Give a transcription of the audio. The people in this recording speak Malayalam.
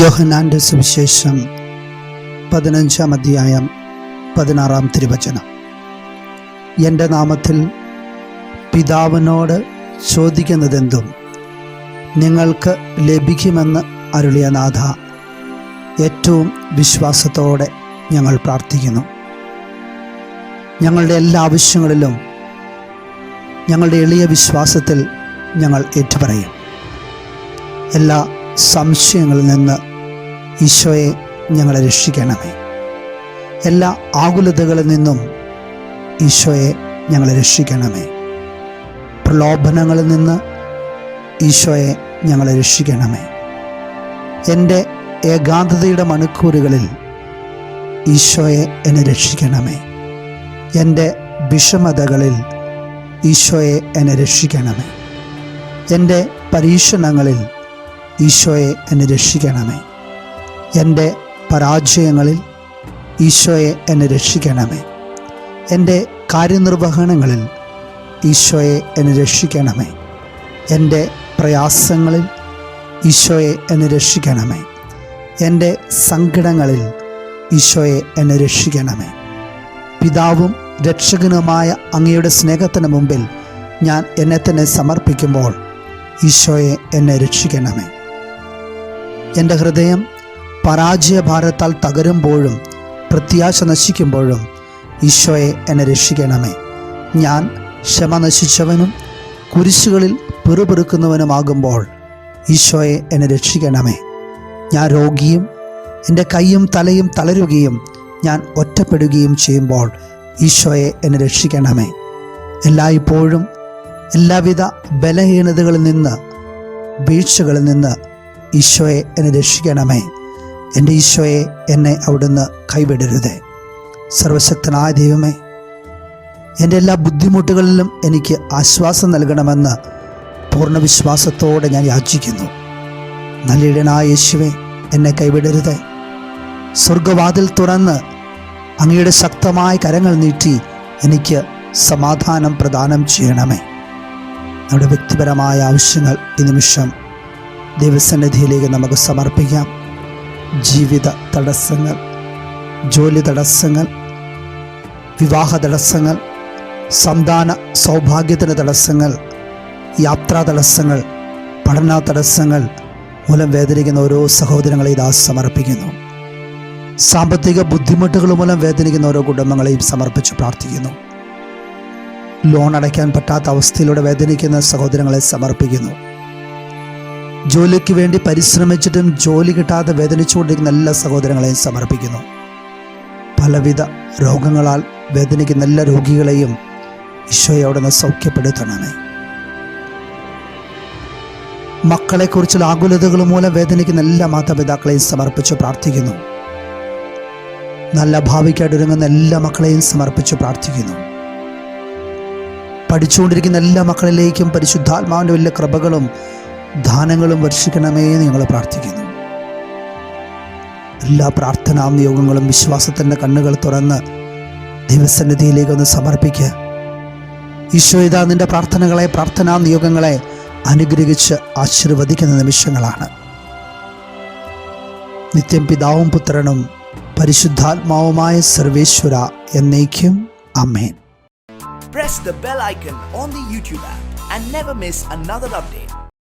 യോഹന്നാന്റെ സുവിശേഷം 15-ാം അധ്യായം 16-ാം തിരുവചനം. എൻ്റെ നാമത്തിൽ പിതാവിനോട് ചോദിക്കുന്നതെന്തും നിങ്ങൾക്ക് ലഭിക്കുമെന്ന് അരുളിയ നാഥ, ഏറ്റവും വിശ്വാസത്തോടെ ഞങ്ങൾ പ്രാർത്ഥിക്കുന്നു. ഞങ്ങളുടെ എല്ലാ ആവശ്യങ്ങളിലും ഞങ്ങളുടെ എളിയ വിശ്വാസത്തിൽ ഞങ്ങൾ ഏറ്റുപറയും. എല്ലാ സംശയങ്ങളിൽ നിന്ന് ഈശോയെ ഞങ്ങളെ രക്ഷിക്കണമേ. എല്ലാ ആകുലതകളിൽ നിന്നും ഈശോയെ ഞങ്ങളെ രക്ഷിക്കണമേ. പ്രലോഭനങ്ങളിൽ നിന്ന് ഈശോയെ ഞങ്ങളെ രക്ഷിക്കണമേ. എൻ്റെ ഏകാന്തതയുടെ മണിക്കൂറുകളിൽ ഈശോയെ എന്നെ രക്ഷിക്കണമേ. എൻ്റെ വിഷമതകളിൽ ഈശോയെ എന്നെ രക്ഷിക്കണമേ. എൻ്റെ പരീക്ഷണങ്ങളിൽ ഈശോയെ എന്നെ രക്ഷിക്കണമേ. എൻ്റെ പരാജയങ്ങളിൽ ഈശോയെ എന്നെ രക്ഷിക്കണമേ. എൻ്റെ കാര്യനിർവഹണങ്ങളിൽ ഈശോയെ എന്നെ രക്ഷിക്കണമേ. എൻ്റെ പ്രയാസങ്ങളിൽ ഈശോയെ എന്നെ രക്ഷിക്കണമേ. എൻ്റെ സങ്കടങ്ങളിൽ ഈശോയെ എന്നെ രക്ഷിക്കണമേ. പിതാവും രക്ഷകനുമായ അങ്ങയുടെ സ്നേഹത്തിന് മുമ്പിൽ ഞാൻ എന്നെ തന്നെ സമർപ്പിക്കുമ്പോൾ ഈശോയെ എന്നെ രക്ഷിക്കണമേ. എൻ്റെ ഹൃദയം പരാജയഭാരത്താൽ തകരുമ്പോഴും പ്രത്യാശ നശിക്കുമ്പോഴും ഈശോയെ എന്നെ രക്ഷിക്കണമേ. ഞാൻ ക്ഷമ നശിച്ചവനും കുരിശുകളിൽ പിറുപിറുക്കുന്നവനുമാകുമ്പോൾ ഈശോയെ എന്നെ രക്ഷിക്കണമേ. ഞാൻ രോഗിയും എൻ്റെ കൈയും തലയും തളരുകയും ഞാൻ ഒറ്റപ്പെടുകയും ചെയ്യുമ്പോൾ ഈശോയെ എന്നെ രക്ഷിക്കണമേ. എല്ലായ്പ്പോഴും എല്ലാവിധ ബലഹീനതകളിൽ നിന്ന്, വീഴ്ചകളിൽ നിന്ന് ഈശോയെ എന്നെ രക്ഷിക്കണമേ. എൻ്റെ ഈശോയെ എന്നെ അവിടുന്ന് കൈവിടരുതേ. സർവശക്തനായ ദൈവമേ, എൻ്റെ എല്ലാ ബുദ്ധിമുട്ടുകളിലും എനിക്ക് ആശ്വാസം നൽകണമെന്ന് പൂർണ്ണ വിശ്വാസത്തോടെ ഞാൻ യാചിക്കുന്നു. നല്ലിടനായ യേശുവേ, എന്നെ കൈവിടരുതേ. സ്വർഗവാതിൽ തുറന്ന് അങ്ങയുടെ ശക്തമായ കരങ്ങൾ നീട്ടി എനിക്ക് സമാധാനം പ്രദാനം ചെയ്യണമേ. നമ്മുടെ വ്യക്തിപരമായ ആവശ്യങ്ങൾ ഈ നിമിഷം ദൈവസന്നിധിയിലേക്ക് നമുക്ക് സമർപ്പിക്കാം. ജീവിത തടസ്സങ്ങൾ, ജോലി തടസ്സങ്ങൾ, വിവാഹ തടസ്സങ്ങൾ, സന്താന സൗഭാഗ്യത്തിന് തടസ്സങ്ങൾ, യാത്രാ തടസ്സങ്ങൾ, പഠന തടസ്സങ്ങൾ മൂലം വേദനിക്കുന്ന ഓരോ സഹോദരങ്ങളെ ഇതാ സമർപ്പിക്കുന്നു. സാമ്പത്തിക ബുദ്ധിമുട്ടുകൾ മൂലം വേദനിക്കുന്ന ഓരോ കുടുംബങ്ങളെയും സമർപ്പിച്ച് പ്രാർത്ഥിക്കുന്നു. ലോൺ അടയ്ക്കാൻ പറ്റാത്ത അവസ്ഥയിലൂടെ വേദനിക്കുന്ന സഹോദരങ്ങളെ സമർപ്പിക്കുന്നു. ജോലിക്ക് വേണ്ടി പരിശ്രമിച്ചിട്ടും ജോലി കിട്ടാതെ വേദനിച്ചുകൊണ്ടിരിക്കുന്ന എല്ലാ സഹോദരങ്ങളെയും സമർപ്പിക്കുന്നു. പലവിധ രോഗങ്ങളാൽ വേദനിക്കുന്ന എല്ലാ രോഗികളെയും ഈശോയെ അവിടുന്ന് സൗഖ്യപ്പെടുത്തണമേ. മക്കളെക്കുറിച്ചുള്ള ആകുലതകൾ മൂലം വേദനിക്കുന്ന എല്ലാ മാതാപിതാക്കളെയും സമർപ്പിച്ച് പ്രാർത്ഥിക്കുന്നു. നല്ല ഭാവിക്കായിട്ട് ഒരുങ്ങുന്ന എല്ലാ മക്കളെയും സമർപ്പിച്ച് പ്രാർത്ഥിക്കുന്നു. പഠിച്ചുകൊണ്ടിരിക്കുന്ന എല്ലാ മക്കളിലേക്കും പരിശുദ്ധാത്മാവിൻ്റെ വലിയ കൃപകളും ദാനങ്ങളും വർഷിക്കണമേ എന്ന് ഞങ്ങൾ പ്രാർത്ഥിക്കുന്നു. എല്ലാ പ്രാർത്ഥനാ നിയോഗങ്ങളും വിശ്വാസത്തിൻ്റെ കണ്ണുകൾ തുറന്ന് ദൈവസന്നിധിയിലേക്ക് ഒന്ന് സമർപ്പിക്കുക. ഈശോ ഇതാ നിൻ്റെ പ്രാർത്ഥനകളെ, പ്രാർത്ഥനാ നിയോഗങ്ങളെ അനുഗ്രഹിച്ച് ആശീർവദിക്കുന്ന നിമിഷങ്ങളാണ്. നിത്യം പിതാവും പുത്രനും പരിശുദ്ധാത്മാവുമായ സർവേശ്വര എന്നേക്കും ആമേൻ. Press the bell icon on the YouTube app and never miss another update.